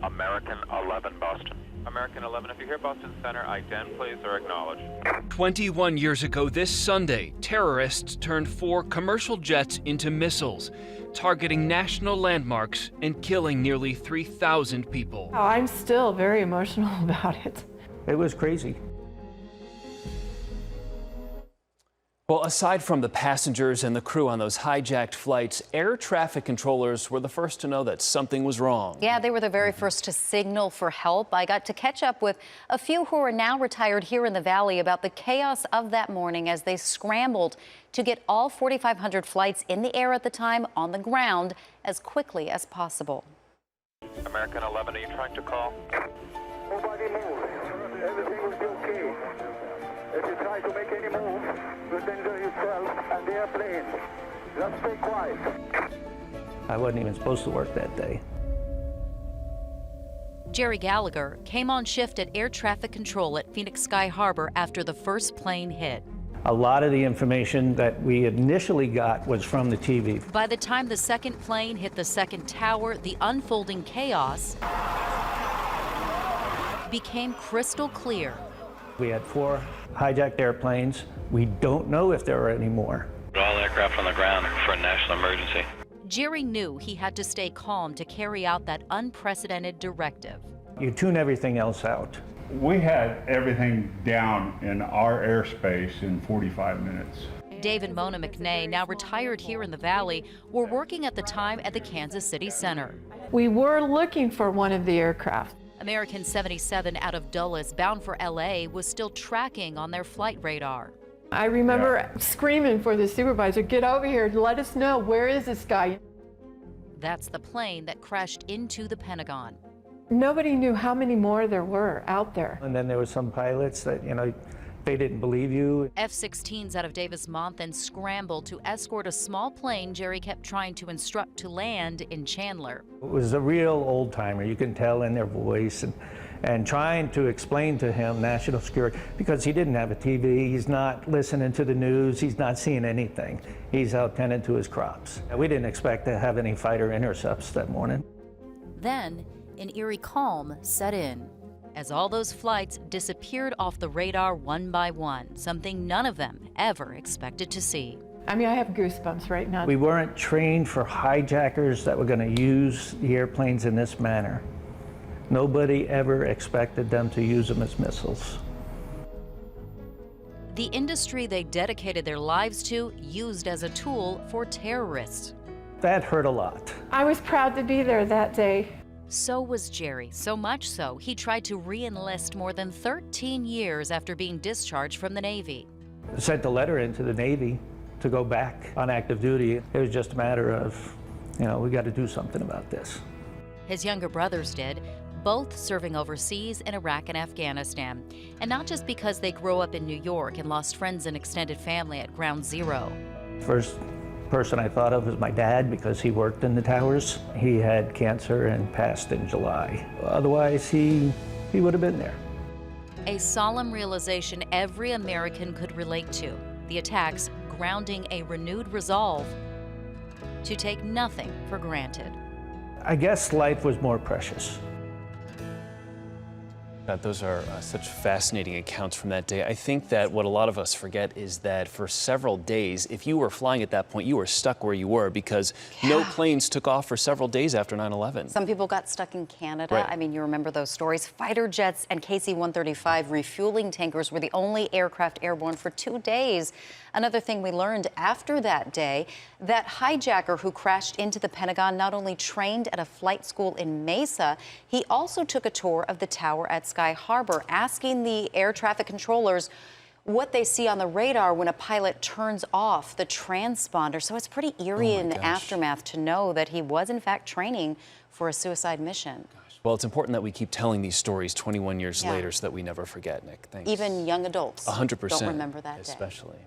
American 11, Boston. American 11, if you hear Boston Center, ident please or acknowledge. 21 years ago this Sunday, terrorists turned 4 commercial jets into missiles, targeting national landmarks and killing nearly 3,000 people. Oh, I'm still very emotional about it. It was crazy. Well, aside from the passengers and the crew on those hijacked flights, air traffic controllers were the first to know that something was wrong. Yeah, they were the very first to signal for help. I got to catch up with a few who are now retired here in the Valley about the chaos of that morning as they scrambled to get all 4,500 flights in the air at the time on the ground as quickly as possible. American 11, are you trying to call? Nobody move. Everything will be okay. If you try to make any move, you'll danger yourself and the airplane. Just stay quiet. I wasn't even supposed to work that day. Jerry Gallagher came on shift at air traffic control at Phoenix Sky Harbor after the first plane hit. A lot of the information that we initially got was from the TV. By the time the second plane hit the second tower, the unfolding chaos became crystal clear. We had 4 hijacked airplanes. We don't know if there are any more. All aircraft on the ground for a national emergency. Jerry knew he had to stay calm to carry out that unprecedented directive. You tune everything else out. We had everything down in our airspace in 45 minutes. Dave and Mona McNay, now retired here in the Valley, were working at the time at the Kansas City Center. We were looking for one of the aircraft. American 77 out of Dulles, bound for LA, was still tracking on their flight radar. I remember screaming for the supervisor, get over here, let us know, where is this guy? That's the plane that crashed into the Pentagon. Nobody knew how many more there were out there. And then there were some pilots that, they didn't believe you. F-16s out of Davis-Monthan then scrambled to escort a small plane Jerry kept trying to instruct to land in Chandler. It was a real old timer. You can tell in their voice and trying to explain to him national security because he didn't have a TV. He's not listening to the news. He's not seeing anything. He's out tending to his crops. We didn't expect to have any fighter intercepts that morning. Then an eerie calm set in as all those flights disappeared off the radar one by one, something none of them ever expected to see. I mean, I have goosebumps right now. We weren't trained for hijackers that were going to use the airplanes in this manner. Nobody ever expected them to use them as missiles. The industry they dedicated their lives to used as a tool for terrorists. That hurt a lot. I was proud to be there that day. So was Jerry, so much so he tried to re-enlist more than 13 years after being discharged from the Navy. I sent a letter into the Navy to go back on active duty. It was just a matter of, we got to do something about this. His younger brothers did, both serving overseas in Iraq and Afghanistan. And not just because they grew up in New York and lost friends and extended family at Ground Zero. First person I thought of was my dad because he worked in the towers. He had cancer and passed in July. Otherwise, he would have been there. A solemn realization every American could relate to. The attacks grounding a renewed resolve to take nothing for granted. I guess life was more precious. Those are such fascinating accounts from that day. I think that what a lot of us forget is that for several days, if you were flying at that point, you were stuck where you were because no planes took off for several days after 9/11. Some people got stuck in Canada. Right. I mean, you remember those stories. Fighter jets and KC-135 refueling tankers were the only aircraft airborne for 2 days. Another thing we learned after that day, that hijacker who crashed into the Pentagon not only trained at a flight school in Mesa, he also took a tour of the tower at Sky Harbor, asking the air traffic controllers what they see on the radar when a pilot turns off the transponder. So it's pretty eerie in the aftermath to know that he was in fact training for a suicide mission. Well, it's important that we keep telling these stories 21 years later so that we never forget, Nick. Thanks. Even young adults 100% don't remember that day. Especially.